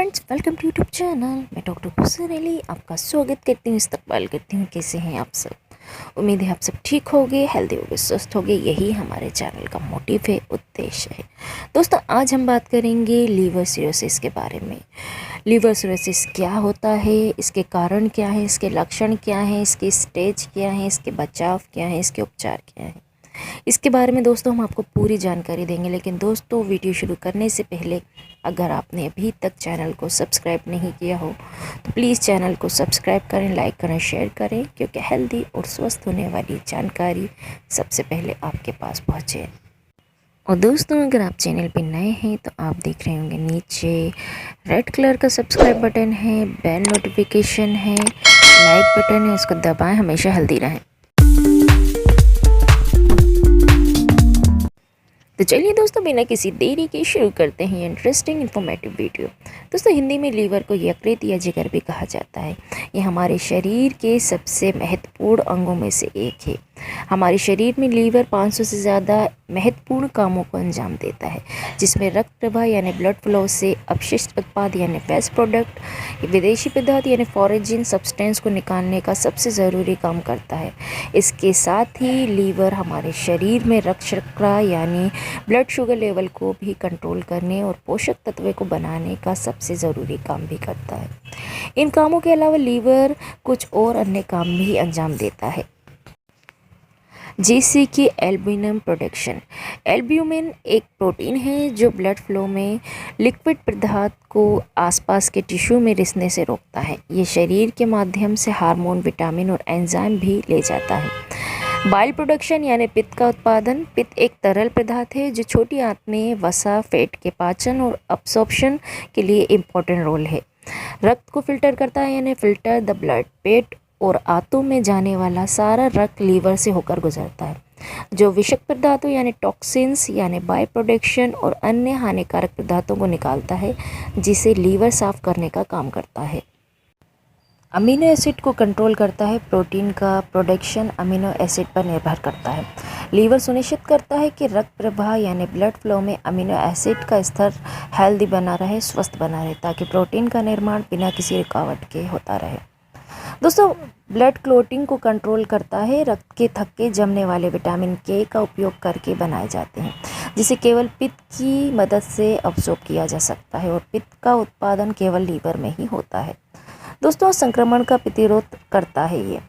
Friends, welcome to YouTube channel. मैं doctor Hussain Ali आपका स्वागत करती हूँ, इस्तकबाल करती हूँ। कैसे हैं आप सब? उम्मीद है आप सब ठीक होगे, हेल्दी होगे, स्वस्थ होगे। यही हमारे चैनल का मोटिव है, उद्देश्य है। दोस्तों, आज हम बात करेंगे लीवर सिरोसिस के बारे में। लीवर सिरोसिस क्या होता है, इसके कारण क्या है, इसके लक्षण क्या हैं, इसकी स्टेज क्या है, इसके बचाव क्या है, इसके उपचार क्या है, इसके बारे में दोस्तों हम आपको पूरी जानकारी देंगे। लेकिन दोस्तों, वीडियो शुरू करने से पहले अगर आपने अभी तक चैनल को सब्सक्राइब नहीं किया हो तो प्लीज़ चैनल को सब्सक्राइब करें, लाइक करें, शेयर करें, क्योंकि हेल्दी और स्वस्थ होने वाली जानकारी सबसे पहले आपके पास पहुँचे। और दोस्तों, अगर आप चैनल पर नए हैं तो आप देख रहे होंगे नीचे रेड कलर का सब्सक्राइब बटन है, बेल नोटिफिकेशन है, लाइक बटन है, उसको दबाएं, हमेशा हेल्दी रहें। तो चलिए दोस्तों, बिना किसी देरी के शुरू करते हैं इंटरेस्टिंग इन्फॉर्मेटिव वीडियो। दोस्तों, हिंदी में लीवर को यकृत या जिगर भी कहा जाता है। ये हमारे शरीर के सबसे महत्वपूर्ण अंगों में से एक है। हमारे शरीर में लीवर 500 से ज़्यादा महत्वपूर्ण कामों को अंजाम देता है, जिसमें रक्त प्रवाह यानी ब्लड फ्लो से अपशिष्ट उत्पाद यानी वेस्ट प्रोडक्ट, विदेशी पदार्थ यानी फॉरेन सब्सटेंस को निकालने का सबसे ज़रूरी काम करता है। इसके साथ ही लीवर हमारे शरीर में रक्त शर्करा यानी ब्लड शुगर लेवल को भी कंट्रोल करने और पोषक तत्वों को बनाने का सबसे ज़रूरी काम भी करता है। इन कामों के अलावा लीवर कुछ और अन्य काम भी अंजाम देता है, जैसे कि एल्ब्यूमिन प्रोडक्शन। एल्ब्यूमिन एक प्रोटीन है जो ब्लड फ्लो में लिक्विड पदार्थ को आसपास के टिश्यू में रिसने से रोकता है। ये शरीर के माध्यम से हार्मोन, विटामिन और एंजाइम भी ले जाता है। बाइल प्रोडक्शन यानी पित्त का उत्पादन। पित्त एक तरल पदार्थ है जो छोटी आंत में वसा, फैट के पाचन और अब्सॉर्प्शन के लिए इम्पोर्टेंट रोल है। रक्त को फिल्टर करता है यानी फिल्टर द ब्लड। पेट और आंतों में जाने वाला सारा रक्त लीवर से होकर गुजरता है, जो विषाक्त पदार्थों यानी टॉक्सिन्स यानी बाई प्रोडक्शन और अन्य हानिकारक पदार्थों को निकालता है, जिसे लीवर साफ करने का काम करता है। अमीनो एसिड को कंट्रोल करता है। प्रोटीन का प्रोडक्शन अमीनो एसिड पर निर्भर करता है। लीवर सुनिश्चित करता है कि रक्त प्रवाह यानी ब्लड फ्लो में अमीनो एसिड का स्तर हेल्दी बना रहे, स्वस्थ बना रहे, ताकि प्रोटीन का निर्माण बिना किसी रुकावट के होता रहे। दोस्तों, ब्लड क्लोटिंग को कंट्रोल करता है। रक्त के थक्के जमने वाले विटामिन के का उपयोग करके बनाए जाते हैं, जिसे केवल पित्त की मदद से अब्सॉर्ब किया जा सकता है, और पित्त का उत्पादन केवल लीवर में ही होता है। दोस्तों, संक्रमण का प्रतिरोध करता है। ये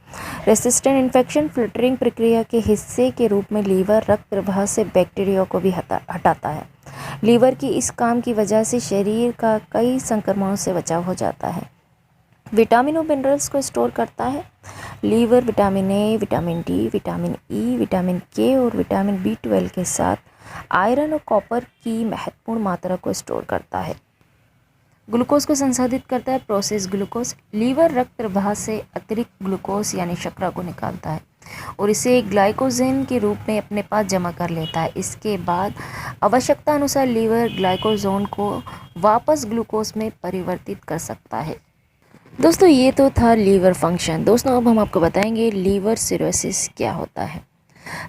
रेसिस्टेंट इन्फेक्शन फिल्टरिंग प्रक्रिया के हिस्से के रूप में लीवर रक्त प्रवाह से बैक्टीरिया को भी हटाता है। लीवर की इस काम की वजह से शरीर का कई संक्रमणों से बचाव हो जाता है। विटामिन और मिनरल्स को स्टोर करता है। Liver vitamin A, vitamin D, vitamin E, vitamin K और विटामिन B12 के साथ आयरन और कॉपर की महत्वपूर्ण मात्रा को स्टोर करता है। ग्लूकोज को संसाधित करता है। Process glucose. लीवर रक्त प्रवाह से अतिरिक्त ग्लूकोज यानी शर्करा को निकालता है और इसे ग्लाइकोजन के रूप में अपने पास जमा कर लेता है। इसके बाद आवश्यकता अनुसार लीवर ग्लाइकोजन को वापस ग्लूकोज में परिवर्तित कर सकता है। दोस्तों, ये तो था लीवर फंक्शन। दोस्तों, अब हम आपको बताएंगे लीवर सिरोसिस क्या होता है।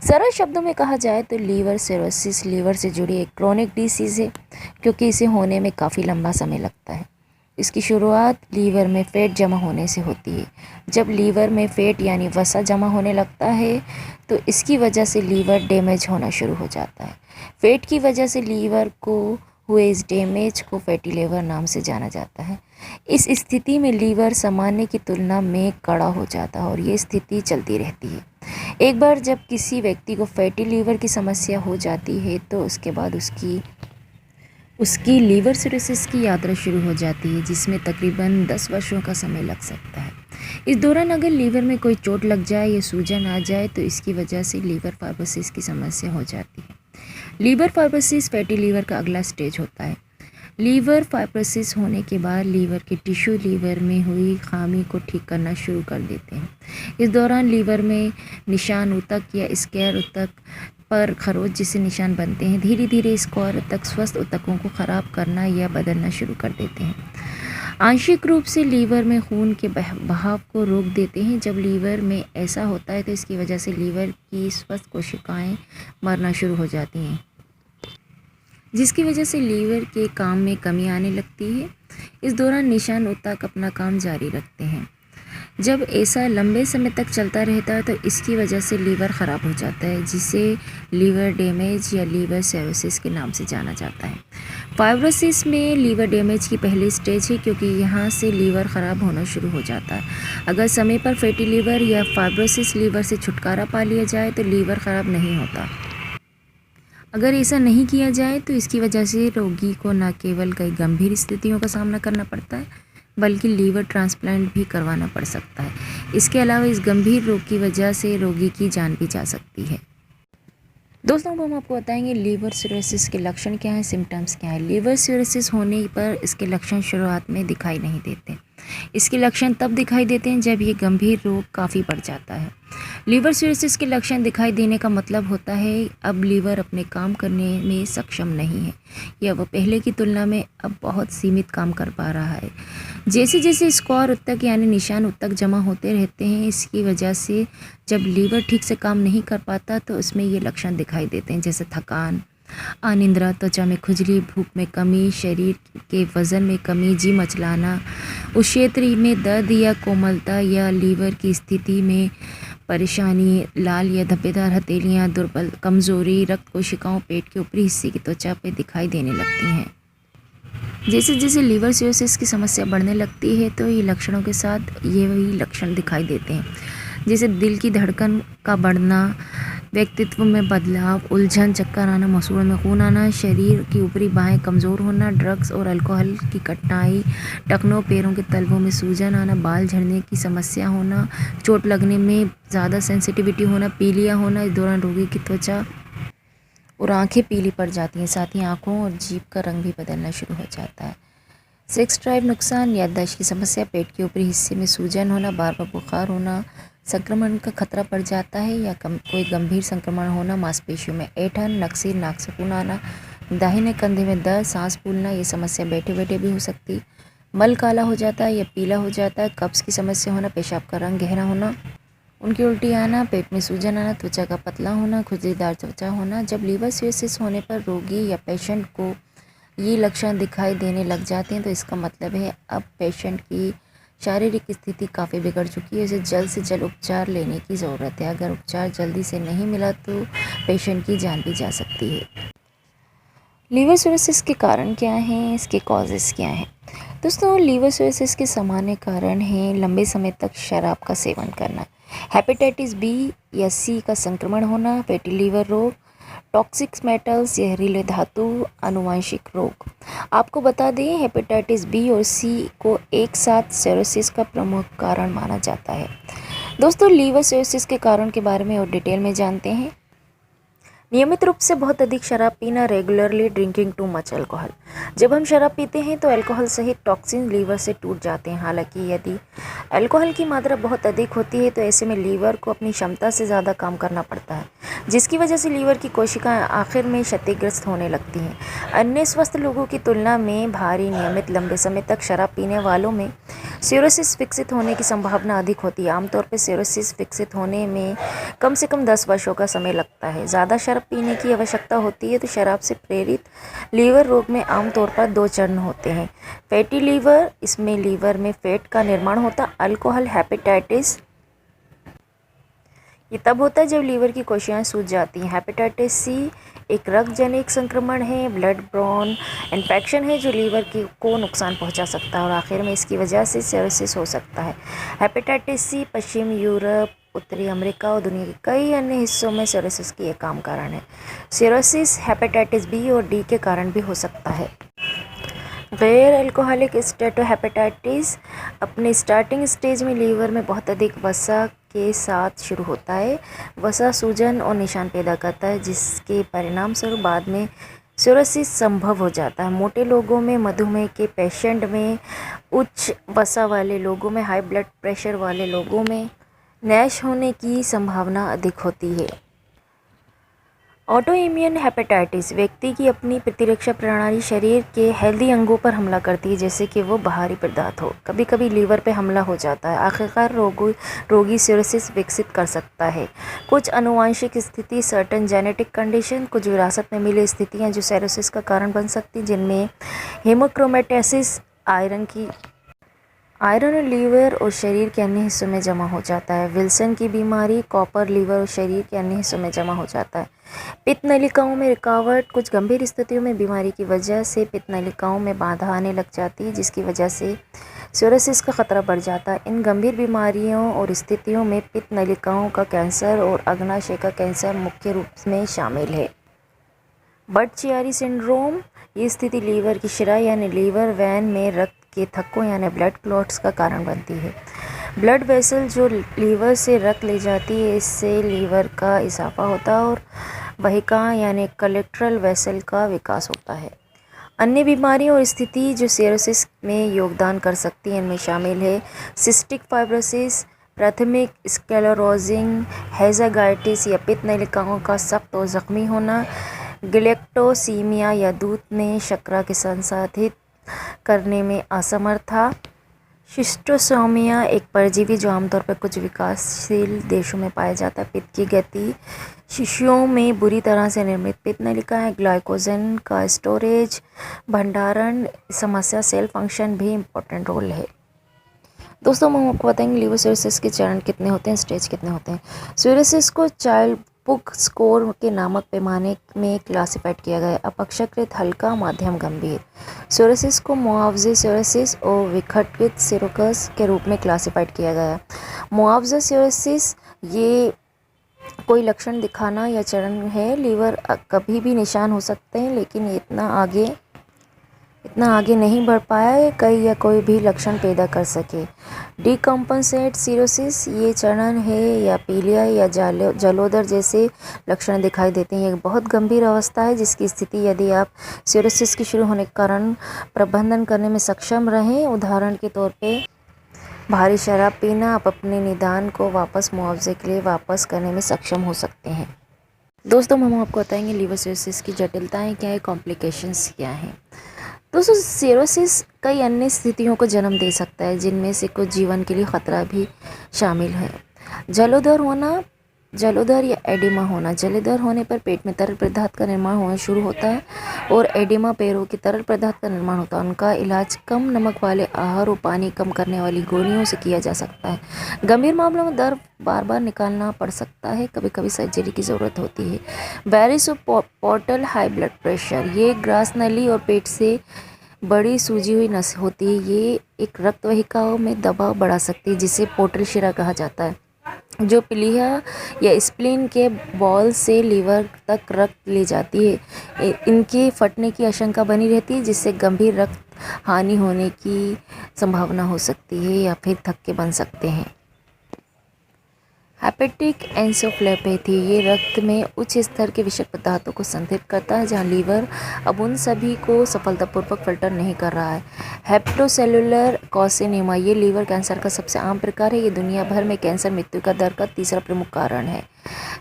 सरल शब्दों में कहा जाए तो लीवर सिरोसिस लीवर से जुड़ी एक क्रोनिक डिसीज़ है, क्योंकि इसे होने में काफ़ी लंबा समय लगता है। इसकी शुरुआत लीवर में फैट जमा होने से होती है। जब लीवर में फैट यानी वसा जमा होने लगता है तो इसकी वजह से लीवर डैमेज होना शुरू हो जाता है। फैट की वजह से लीवर को हुए इस डैमेज को फैटी लीवर नाम से जाना जाता है। इस स्थिति में लीवर सामान्य की तुलना में कड़ा हो जाता है और ये स्थिति चलती रहती है। एक बार जब किसी व्यक्ति को फैटी लीवर की समस्या हो जाती है तो उसके बाद उसकी लीवर सिरोसिस की यात्रा शुरू हो जाती है, जिसमें तकरीबन 10 वर्षों का समय लग सकता है। इस दौरान अगर लीवर में कोई चोट लग जाए या सूजन आ जाए तो इसकी वजह से लीवर फाइब्रोसिस की समस्या हो जाती है। लीवर फाइब्रोसिस फैटी लीवर का अगला स्टेज होता है। लीवर फाइब्रोसिस होने के बाद लीवर के टिश्यू लीवर में हुई खामी को ठीक करना शुरू कर देते हैं। इस दौरान लीवर में निशान ऊतक या स्क्वायर ऊतक पर खरोच जैसे निशान बनते हैं। धीरे धीरे स्क्वायर ऊतक स्वस्थ ऊतकों को ख़राब करना या बदलना शुरू कर देते हैं। आंशिक रूप से लीवर में खून के बहाव को रोक देते हैं। जब लीवर में ऐसा होता है तो इसकी वजह से लीवर की स्वस्थ कोशिकाएं मरना शुरू हो जाती हैं। जिसकी वजह से लीवर के काम में कमी आने लगती है। इस दौरान निशान ऊतक अपना काम जारी रखते हैं। जब ऐसा लंबे समय तक चलता रहता है तो इसकी वजह से लीवर ख़राब हो जाता है, जिसे लीवर डैमेज या लीवर सिरोसिस के नाम से जाना जाता है। फाइब्रोसिस में लीवर डैमेज की पहली स्टेज है, क्योंकि यहाँ से लीवर ख़राब होना शुरू हो जाता है। अगर समय पर फैटी लीवर या फाइब्रोसिस लीवर से छुटकारा पा लिया जाए तो लीवर ख़राब नहीं होता। अगर ऐसा नहीं किया जाए तो इसकी वजह से रोगी को न केवल कई गंभीर स्थितियों का सामना करना पड़ता है, बल्कि लीवर ट्रांसप्लांट भी करवाना पड़ सकता है। इसके अलावा इस गंभीर रोग की वजह से रोगी की जान भी जा सकती है। दोस्तों, हम आपको बताएंगे लीवर सिरोसिस के लक्षण क्या हैं, सिम्टम्स क्या हैं। लीवर सिरोसिस होने पर इसके लक्षण शुरुआत में दिखाई नहीं देते। इसके लक्षण तब दिखाई देते हैं जब ये गंभीर रोग काफ़ी बढ़ जाता है। लीवर सिरोसिस के लक्षण दिखाई देने का मतलब होता है अब लीवर अपने काम करने में सक्षम नहीं है, या वह पहले की तुलना में अब बहुत सीमित काम कर पा रहा है। जैसे जैसे स्क्वायर ऊतक यानी निशान ऊतक जमा होते रहते हैं, इसकी वजह से जब लीवर ठीक से काम नहीं कर पाता तो उसमें ये लक्षण दिखाई देते हैं, जैसे थकान, अनिद्रा, त्वचा में खुजली, भूख में कमी, शरीर के वज़न में कमी, जी मचलाना, उस क्षेत्र में दर्द या कोमलता या लीवर की स्थिति में परेशानी, लाल या धब्बेदार हथेलियाँ, दुर्बल, कमज़ोरी, रक्त कोशिकाओं पेट के ऊपरी हिस्से की त्वचा पे दिखाई देने लगती हैं। जैसे जैसे लीवर सिरोसिस की समस्या बढ़ने लगती है तो ये लक्षणों के साथ ये वही लक्षण दिखाई देते हैं, जैसे दिल की धड़कन का बढ़ना, व्यक्तित्व में बदलाव, उलझन, चक्कर आना, मसूड़ों में खून आना, शरीर की ऊपरी बाहें कमज़ोर होना, ड्रग्स और अल्कोहल की कठिनाई, टखनों, पैरों के तलवों में सूजन आना, बाल झड़ने की समस्या होना, चोट लगने में ज़्यादा सेंसिटिविटी होना, पीलिया होना। इस दौरान रोगी की त्वचा और आंखें पीली पड़ जाती हैं, साथ ही आँखों और जीभ का रंग भी बदलना शुरू हो जाता है। सेक्स ड्राइव नुकसान, याददाश्त की समस्या, पेट के ऊपरी हिस्से में सूजन होना, बार बार बुखार होना, संक्रमण का खतरा बढ़ जाता है या कोई गंभीर संक्रमण होना, मांसपेशियों में ऐंठन, नक्सीर, नाक से खून आना, दाहिने कंधे में दर्द, सांस फूलना। ये समस्या बैठे बैठे भी हो सकती। मल काला हो जाता है या पीला हो जाता है, कब्ज़ की समस्या होना, पेशाब का रंग गहरा होना, उनकी उल्टी आना, पेट में सूजन आना, त्वचा का पतला होना, खुजलीदार त्वचा होना। जब लीवर सिरोसिस होने पर रोगी या पेशेंट को ये लक्षण दिखाई देने लग जाते हैं तो इसका मतलब है अब पेशेंट की शारीरिक स्थिति काफ़ी बिगड़ चुकी है, इसे जल्द से जल्द उपचार लेने की ज़रूरत है। अगर उपचार जल्दी से नहीं मिला तो पेशेंट की जान भी जा सकती है। लीवर सिरोसिस के कारण क्या हैं, इसके कॉजेज़ क्या हैं? दोस्तों, लीवर सिरोसिस के सामान्य कारण हैं लंबे समय तक शराब का सेवन करना, हेपेटाइटिस बी या सी का संक्रमण होना, फैटी लीवर रोग, टॉक्सिक मेटल्स, जहरीले धातु, आनुवंशिक रोग। आपको बता दें, हेपेटाइटिस बी और सी को एक साथ सिरोसिस का प्रमुख कारण माना जाता है। दोस्तों, लीवर सिरोसिस के कारण के बारे में और डिटेल में जानते हैं। नियमित रूप से बहुत अधिक शराब पीना, regularly drinking too much alcohol. जब हम शराब पीते हैं तो अल्कोहल सहित टॉक्सिन लीवर से टूट जाते हैं। हालांकि यदि अल्कोहल की मात्रा बहुत अधिक होती है तो ऐसे में लीवर को अपनी क्षमता से ज़्यादा काम करना पड़ता है, जिसकी वजह से लीवर की कोशिकाएं आखिर में क्षतिग्रस्त होने लगती हैं। अन्य स्वस्थ लोगों की तुलना में भारी, नियमित, लंबे समय तक शराब पीने वालों में सिरोसिस विकसित होने की संभावना अधिक होती है। आमतौर पर सिरोसिस विकसित होने में कम से कम 10 वर्षों का समय लगता है। ज़्यादा शराब पीने की आवश्यकता होती है तो शराब से प्रेरित लीवर रोग में आमतौर पर 2 चरण होते हैं। फैटी लीवर, इसमें लीवर में फैट का निर्माण होता। अल्कोहल हेपेटाइटिस, ये तब होता है जब लीवर की कोशिकाएं सूज जाती हैं। हेपेटाइटिस सी एक रक्त जनित संक्रमण है, ब्लड ब्रॉन इन्फेक्शन है जो लीवर को नुकसान पहुंचा सकता है और आखिर में इसकी वजह से सिरोसिस हो सकता है। हेपेटाइटिस सी पश्चिम यूरोप, उत्तरी अमेरिका और दुनिया के कई अन्य हिस्सों में सिरोसिस की एक आम कारण है। सिरोसिस हेपेटाइटिस बी और डी के कारण भी हो सकता है। गैर अल्कोहलिक स्टेटोहेपेटाइटिस अपने स्टार्टिंग स्टेज में लीवर में बहुत अधिक वसा के साथ शुरू होता है। वसा सूजन और निशान पैदा करता है, जिसके परिणाम स्वरूप बाद में सिरोसिस संभव हो जाता है। मोटे लोगों में, मधुमेह के पेशेंट में, उच्च वसा वाले लोगों में, हाई ब्लड प्रेशर वाले लोगों में नैश होने की संभावना अधिक होती है। ऑटो इम्यून हेपेटाइटिस व्यक्ति की अपनी प्रतिरक्षा प्रणाली शरीर के हेल्दी अंगों पर हमला करती है, जैसे कि वो बाहरी पदार्थ हो। कभी कभी लीवर पे हमला हो जाता है। आखिरकार रोगी सिरोसिस विकसित कर सकता है। कुछ आनुवंशिक स्थिति, सर्टन जेनेटिक कंडीशन, कुछ विरासत में मिली स्थितियाँ जो सिरोसिस का कारण बन सकती, जिनमें हेमोक्रोमेटोसिस, आयरन लीवर और शरीर के अन्य हिस्सों में जमा हो जाता है। विल्सन की बीमारी, कॉपर लीवर और शरीर के अन्य हिस्सों में जमा हो जाता है। पित्त नलिकाओं में रुकावट, कुछ गंभीर स्थितियों में बीमारी की वजह से पित्त नलिकाओं में बाधा आने लग जाती है, जिसकी वजह से सिरोसिस का खतरा बढ़ जाता है। इन गंभीर बीमारियों और स्थितियों में पित्त नलिकाओं का कैंसर और अग्नाशय का कैंसर मुख्य रूप में शामिल है। बर्ट-चियारी सिंड्रोम, ये स्थिति लीवर की शिरा यानी लीवर वैन में रक्त के थक्कों यानी ब्लड क्लॉट्स का कारण बनती है। ब्लड वेसल जो लीवर से रक्त ले जाती है, इससे लीवर का इजाफा होता है और वहिका यानी कोलेट्रल वेसल का विकास होता है। अन्य बीमारियों और स्थिति जो सिरोसिस में योगदान कर सकती हैं, इनमें शामिल है सिस्टिक फाइब्रोसिस, प्राथमिक स्क्लेरोजिंग हेजागाइटिस या पित्त नलिकाओं का सख्त और जख्मी होना, गैलेक्टोसीमिया या दूध में शर्करा के संसाधित करने में असमर्थता, शिस्टोसोमिया एक परजीवी जो आमतौर पर कुछ विकासशील देशों में पाया जाता है, पित्त की गति, शिशुओं में बुरी तरह से निर्मित पित्त नलिकाएं, ग्लाइकोजन का स्टोरेज, भंडारण समस्या, सेल फंक्शन भी इम्पोर्टेंट रोल है। दोस्तों हम आपको बताएंगे लीवर सिरोसिस के चरण कितने होते हैं, स्टेज कितने होते हैं। सिरोसिस को चाइल्ड पुक स्कोर के नामक पैमाने में क्लासिफाइड किया गया है। अपेक्षाकृत हल्का, मध्यम, गंभीर। सिरोसिस को मुआवजे सिरोसिस और विघटित सिरोसिस के रूप में क्लासिफाइड किया गया है। मुआवजा सिरोसिस ये कोई लक्षण दिखाना या चरण है। लीवर कभी भी निशान हो सकते हैं, लेकिन इतना आगे नहीं बढ़ पाया है कई या कोई भी लक्षण पैदा कर सके। डिकम्पनसेट सिरोसिस ये चरण है या पीलिया या जलोदर जैसे लक्षण दिखाई देते हैं। एक बहुत गंभीर अवस्था है जिसकी स्थिति यदि आप सिरोसिस के शुरू होने के कारण प्रबंधन करने में सक्षम रहें। उदाहरण के तौर पे भारी शराब पीना, आप अपने निदान को वापस मुआवजे के लिए वापस करने में सक्षम हो सकते हैं। दोस्तों हम आपको बताएंगे लीवर सिरोसिस की जटिलताएं क्या है, कॉम्प्लिकेशंस क्या हैं। दोस्तों सिरोसिस कई अन्य स्थितियों को जन्म दे सकता है, जिनमें से कुछ जीवन के लिए खतरा भी शामिल है। जलोदर या एडिमा होना। जलोदर होने पर पेट में तरल पदार्थ का निर्माण होना शुरू होता है और एडिमा पैरों की तरल पदार्थ का निर्माण होता है। उनका इलाज कम नमक वाले आहार और पानी कम करने वाली गोलियों से किया जा सकता है। गंभीर मामलों में दर्द बार बार निकालना पड़ सकता है, कभी कभी सर्जरी की ज़रूरत होती है। वैरिसोपोर्टल हाई ब्लड प्रेशर, ये ग्रास नली और पेट से बड़ी सूजी हुई नस होती है। ये एक रक्त वाहिकाओं में दबाव बढ़ा सकती है, जिसे पोर्टल शिरा कहा जाता है, जो प्लीहा या स्प्लीन के बॉल से लीवर तक रक्त ले जाती है। इनके फटने की आशंका बनी रहती है, जिससे गंभीर रक्त हानि होने की संभावना हो सकती है या फिर थक्के बन सकते हैं। हेपेटिक एन्सेफेलोपैथी, ये रक्त में उच्च स्तर के विषाक्त पदार्थों को संतृप्त करता है, जहां लीवर अब उन सभी को सफलतापूर्वक फिल्टर नहीं कर रहा है। हेपेटोसेलुलर कार्सिनोमा, ये लीवर कैंसर का सबसे आम प्रकार है। ये दुनिया भर में कैंसर मृत्यु का दर का तीसरा प्रमुख कारण है।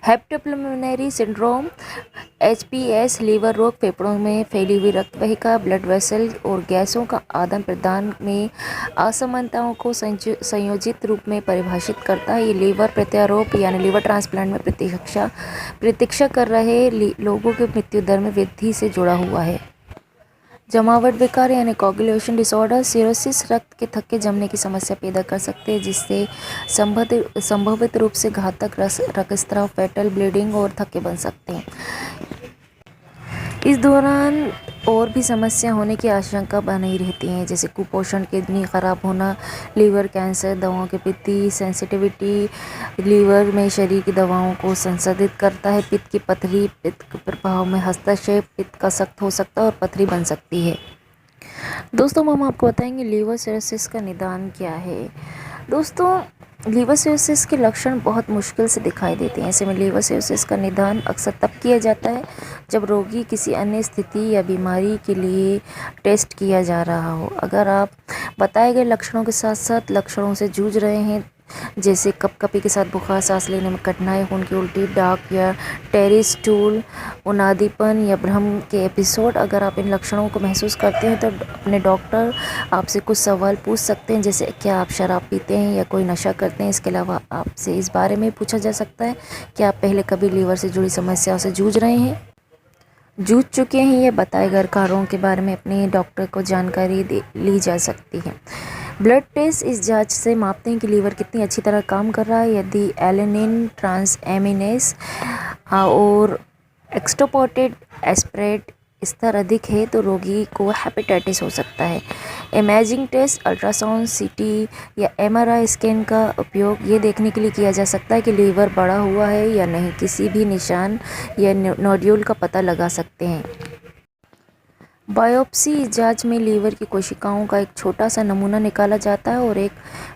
हेपेटोप्लुमिनरी सिंड्रोम HPS, लीवर रोग फेफड़ों में फैली हुई रक्त वाहिका, ब्लड वेसल और गैसों का आदान प्रदान में असमानताओं को संयोजित रूप में परिभाषित करता है। ये लीवर प्रत्यारोप यानी लीवर ट्रांसप्लांट में प्रतीक्षा कर रहे लोगों के मृत्यु दर में वृद्धि से जुड़ा हुआ है। जमावट विकार यानी कोगुलेशन डिसऑर्डर, सिरोसिस रक्त के थक्के जमने की समस्या पैदा कर सकते हैं, जिससे संभावित रूप से घातक रक्तस्राव, फैटल ब्लीडिंग और थक्के बन सकते हैं। इस दौरान और भी समस्या होने की आशंका बनी रहती है, जैसे कुपोषण, किडनी खराब होना, लीवर कैंसर, दवाओं के प्रति सेंसिटिविटी। लीवर में शरीर की दवाओं को संसाधित करता है। पित्त की पथरी, पित्त के प्रभाव में हस्तक्षेप, पित्त का सख्त हो सकता है और पथरी बन सकती है। दोस्तों हम आपको बताएंगे लीवर सिरोसिस का निदान क्या है। दोस्तों लीवर सिरोसिस के लक्षण बहुत मुश्किल से दिखाई देते हैं। ऐसे में लीवर सिरोसिस का निदान अक्सर तब किया जाता है जब रोगी किसी अन्य स्थिति या बीमारी के लिए टेस्ट किया जा रहा हो। अगर आप बताए गए लक्षणों के साथ साथ लक्षणों से जूझ रहे हैं जैसे कपकपी के साथ बुखार, सांस लेने में कठिनाई, खून की उल्टी, डार्क या टेरी स्टूल, उनादीपन या भ्रम के एपिसोड। अगर आप इन लक्षणों को महसूस करते हैं तो अपने डॉक्टर आपसे कुछ सवाल पूछ सकते हैं, जैसे क्या आप शराब पीते हैं या कोई नशा करते हैं। इसके अलावा आपसे इस बारे में पूछा जा सकता है कि आप पहले कभी लीवर से जुड़ी समस्याओं से जूझ चुके हैं या बताए गए कारणों के बारे में अपने डॉक्टर को जानकारी ली जा सकती है। ब्लड टेस्ट इस जांच से मापते हैं कि लीवर कितनी अच्छी तरह काम कर रहा है। यदि एलेनिन ट्रांसएमिनेस और एक्सट्रोपोर्टेड एस्पिरेट स्तर अधिक है तो रोगी को हेपेटाइटिस हो सकता है। इमेजिंग टेस्ट, अल्ट्रासाउंड, सीटी या एमआरआई स्कैन का उपयोग ये देखने के लिए किया जा सकता है कि लीवर बड़ा हुआ है या नहीं। किसी भी निशान या नोड्यूल का पता लगा सकते हैं। बायोप्सी जांच में लीवर की कोशिकाओं का एक छोटा सा नमूना निकाला जाता है और एक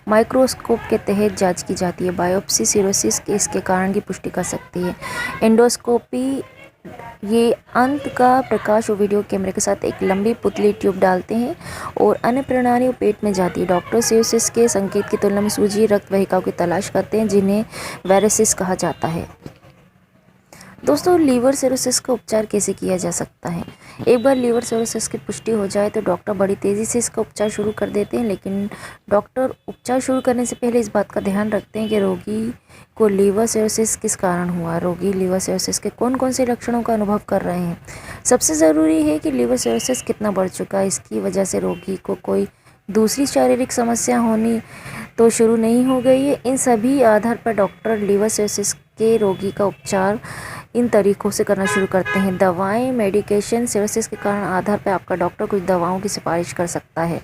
माइक्रोस्कोप के तहत जांच की जाती है। बायोप्सी सिरोसिस के इसके कारण की पुष्टि कर सकती है। एंडोस्कोपी ये अंत का प्रकाश और वीडियो कैमरे के साथ एक लंबी पुतली ट्यूब डालते हैं और अन्य प्रणाली पेट में जाती है। डॉक्टर सिरोसिस के संकेत की तुलना में सूजी रक्त वाहिकाओं की तलाश करते हैं जिन्हें वेरिसिस कहा जाता है। दोस्तों, लीवर सिरोसिस का उपचार कैसे किया जा सकता है। एक बार लीवर सिरोसिस की पुष्टि हो जाए तो डॉक्टर बड़ी तेज़ी से इसका उपचार शुरू कर देते हैं, लेकिन डॉक्टर उपचार शुरू करने से पहले इस बात का ध्यान रखते हैं कि रोगी को लीवर सिरोसिस किस कारण हुआ। रोगी लीवर सिरोसिस के कौन कौन से लक्षणों का अनुभव कर रहे हैं। सबसे ज़रूरी है कि लीवर सिरोसिस कितना बढ़ चुका है, इसकी वजह से रोगी को कोई दूसरी शारीरिक समस्या होनी तो शुरू नहीं हो गई है। इन सभी आधार पर डॉक्टर लीवर सिरोसिस के रोगी का उपचार इन तरीकों से करना शुरू करते हैं। दवाएं, मेडिकेशन, सिरोसिस के कारण आधार पर आपका डॉक्टर कुछ दवाओं की सिफारिश कर सकता है।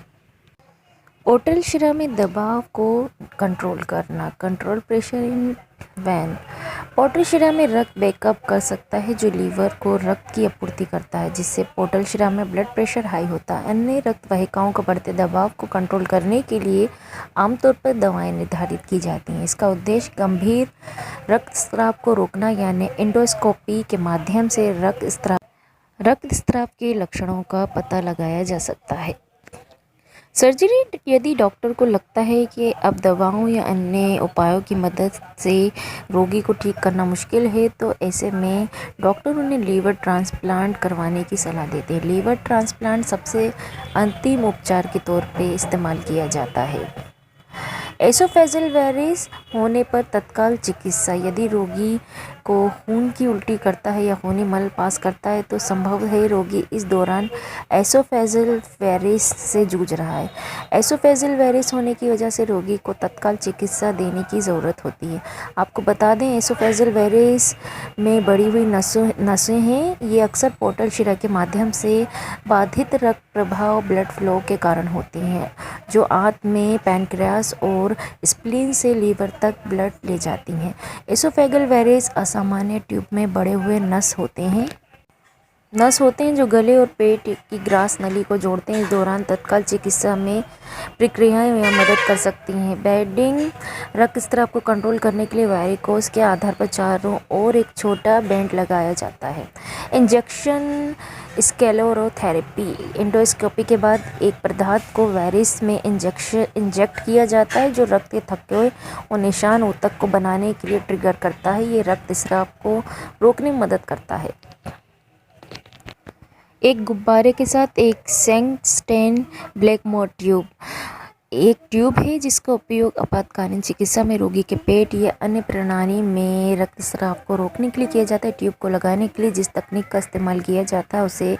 ओटल शिरा में दबाव को कंट्रोल करना, control pressure in vein. Portal शिरा में रक्त बैकअप कर सकता है जो लीवर को रक्त की आपूर्ति करता है, जिससे पोर्टल शिरा में ब्लड प्रेशर हाई होता है। अन्य रक्त वाहिकाओं को बढ़ते दबाव को कंट्रोल करने के लिए आमतौर पर दवाएं निर्धारित की जाती हैं। इसका उद्देश्य गंभीर रक्तस्राव को रोकना यानी एंडोस्कोपी के माध्यम से रक्तस्राव के लक्षणों का पता लगाया जा सकता है। सर्जरी, यदि डॉक्टर को लगता है कि अब दवाओं या अन्य उपायों की मदद से रोगी को ठीक करना मुश्किल है तो ऐसे में डॉक्टर उन्हें लीवर ट्रांसप्लांट करवाने की सलाह देते हैं। लीवर ट्रांसप्लांट सबसे अंतिम उपचार के तौर पे इस्तेमाल किया जाता है। एसोफेजियल वेरिस होने पर तत्काल चिकित्सा, यदि रोगी को खून की उल्टी करता है या खूनी मल पास करता है तो संभव है रोगी इस दौरान एसोफेजियल वेरिस से जूझ रहा है। एसोफेजियल वेरिस होने की वजह से रोगी को तत्काल चिकित्सा देने की ज़रूरत होती है। आपको बता दें, एसोफेजियल वेरिस में बढ़ी हुई नसें हैं। ये अक्सर पोर्टल शिरा के माध्यम से बाधित रक्त प्रवाह ब्लड फ्लो के कारण होती हैं, जो आंत में पैनक्रियास और स्प्लीन से लीवर तक ब्लड ले जाती हैं। एसोफेगल वेरिस असामान्य ट्यूब में बढ़े हुए नस होते हैं जो गले और पेट की ग्रास नली को जोड़ते हैं। इस दौरान तत्काल चिकित्सा में प्रक्रियाएं या मदद कर सकती हैं। बेडिंग, रक्तस्राव को कंट्रोल करने के लिए वैरिकोस के आधार पर चारों ओर एक छोटा बेंट लगाया जाता है। इंजेक्शन स्क्लेरोथेरेपी, एंडोस्कोपी के बाद एक पदार्थ को वेरिस में इंजेक्ट किया जाता है जो रक्त के थक्के और निशान ऊतक को बनाने के लिए ट्रिगर करता है। ये रक्तस्राव को रोकने में मदद करता है। एक गुब्बारे के साथ एक सेंगस्टेन ब्लैकमोर ट्यूब एक ट्यूब है जिसका उपयोग आपातकालीन चिकित्सा में रोगी के पेट या अन्य प्रणाली में रक्तस्राव को रोकने के लिए किया जाता है। ट्यूब को लगाने के लिए जिस तकनीक का इस्तेमाल किया जाता है उसे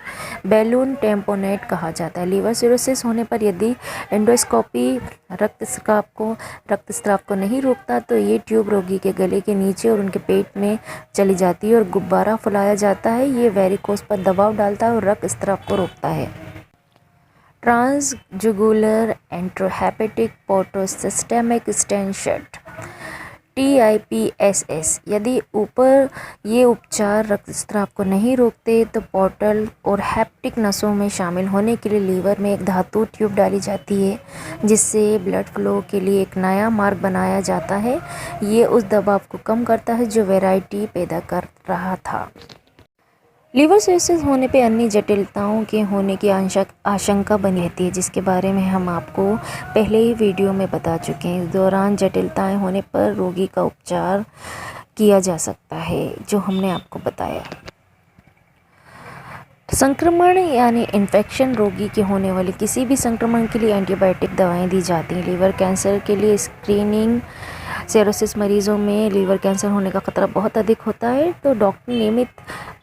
बैलून टेम्पोनेट कहा जाता है। लीवर सिरोसिस होने पर यदि एंडोस्कोपी रक्तस्राव को नहीं रोकता तो ये ट्यूब रोगी के गले के नीचे और उनके पेट में चली जाती है और गुब्बारा फुलाया जाता है। ये वेरिकोस पर दबाव डालता है और रक्तस्राव को रोकता है। ट्रांसजुगुलर एंट्रोहेपेटिक पोर्टोसिस्टेमिक स्टेंट TIPSS, यदि ऊपर ये उपचार रक्तस्राव को नहीं रोकते तो पोर्टल और हेप्टिक नसों में शामिल होने के लिए लीवर में एक धातु ट्यूब डाली जाती है जिससे ब्लड फ्लो के लिए एक नया मार्ग बनाया जाता है। ये उस दबाव को कम करता है जो वैरायटी पैदा कर रहा था। लीवर सिरोसिस होने पे अन्य जटिलताओं के होने की आशंका बनी रहती है, जिसके बारे में हम आपको पहले ही वीडियो में बता चुके हैं। इस दौरान जटिलताएं होने पर रोगी का उपचार किया जा सकता है, जो हमने आपको बताया। संक्रमण यानी इन्फेक्शन, रोगी के होने वाले किसी भी संक्रमण के लिए एंटीबायोटिक दवाएं दी जाती हैं। लीवर कैंसर के लिए स्क्रीनिंग, सिरोसिस मरीजों में लीवर कैंसर होने का खतरा बहुत अधिक होता है, तो डॉक्टर नियमित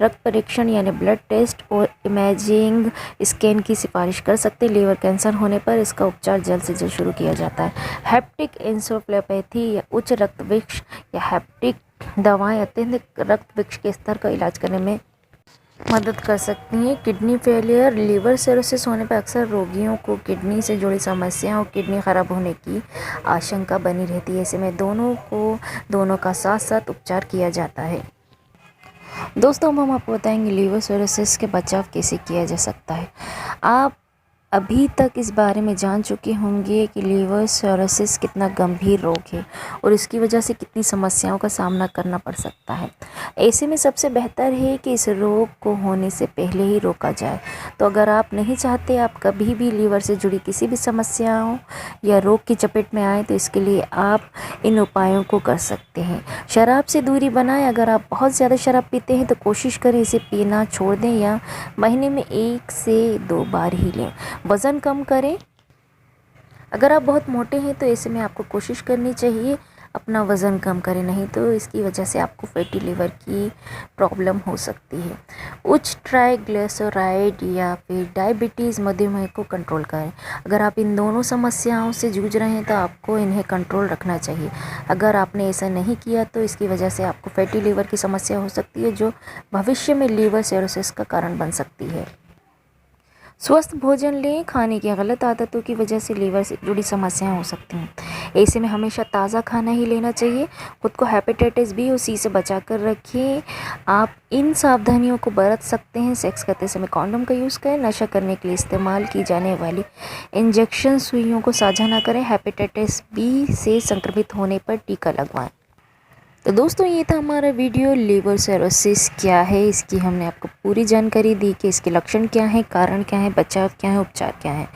रक्त परीक्षण यानी ब्लड टेस्ट और इमेजिंग स्कैन की सिफारिश कर सकते हैं। लीवर कैंसर होने पर इसका उपचार जल्द से जल्द शुरू किया जाता है। हेपेटिक एन्सेफेलोपैथी या उच्च रक्तविक्ष या हेपेटिक दवाएं अत्यधिक रक्तविक्ष के स्तर का इलाज करने में मदद कर सकती हैं। किडनी फेलियर, लीवर सिरोसिस होने पर अक्सर रोगियों को किडनी से जुड़ी समस्याओं और किडनी खराब होने की आशंका बनी रहती है। ऐसे में दोनों का साथ साथ उपचार किया जाता है। दोस्तों, हम आपको बताएंगे लीवर सिरोसिस के बचाव कैसे किया जा सकता है। आप अभी तक इस बारे में जान चुके होंगे कि लीवर सिरोसिस कितना गंभीर रोग है और इसकी वजह से कितनी समस्याओं का सामना करना पड़ सकता है। ऐसे में सबसे बेहतर है कि इस रोग को होने से पहले ही रोका जाए। तो अगर आप नहीं चाहते आप कभी भी लीवर से जुड़ी किसी भी समस्याओं या रोग की चपेट में आए, तो इसके लिए आप इन उपायों को कर सकते हैं। शराब से दूरी बनाएं। अगर आप बहुत ज़्यादा शराब पीते हैं तो कोशिश करें इसे पीना छोड़ दें या महीने में 1 से 2 बार ही लें। वज़न कम करें। अगर आप बहुत मोटे हैं तो ऐसे में आपको कोशिश करनी चाहिए अपना वज़न कम करें, नहीं तो इसकी वजह से आपको फैटी लिवर की प्रॉब्लम हो सकती है। उच्च ट्राइग्लिसराइड या फिर डायबिटीज़, मधुमेह को कंट्रोल करें। अगर आप इन दोनों समस्याओं से जूझ रहे हैं तो आपको इन्हें कंट्रोल रखना चाहिए। अगर आपने ऐसा नहीं किया तो इसकी वजह से आपको फैटी लिवर की समस्या हो सकती है, जो भविष्य में लीवर सिरोसिस का कारण बन सकती है। स्वस्थ भोजन लें। खाने की गलत आदतों की वजह से लीवर से जुड़ी समस्याएं हो सकती हैं। ऐसे में हमेशा ताज़ा खाना ही लेना चाहिए। खुद को हेपेटाइटिस बी और सी से बचा कर रखिए। आप इन सावधानियों को बरत सकते हैं। सेक्स करते समय कॉन्डोम का यूज़ करें। नशा करने के लिए इस्तेमाल की जाने वाली इंजेक्शन सुइयों को साझा ना करें। हेपेटाइटिस बी से संक्रमित होने पर टीका लगवाएं। तो दोस्तों, ये था हमारा वीडियो। लीवर सिरोसिस क्या है, इसकी हमने आपको पूरी जानकारी दी कि इसके लक्षण क्या हैं, कारण क्या है, बचाव क्या है, उपचार क्या है।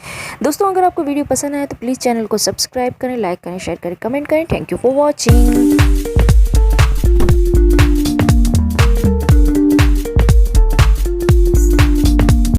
दोस्तों, अगर आपको वीडियो पसंद आए तो प्लीज़ चैनल को सब्सक्राइब करें, लाइक करें, शेयर करें, कमेंट करें। Thank you for watching.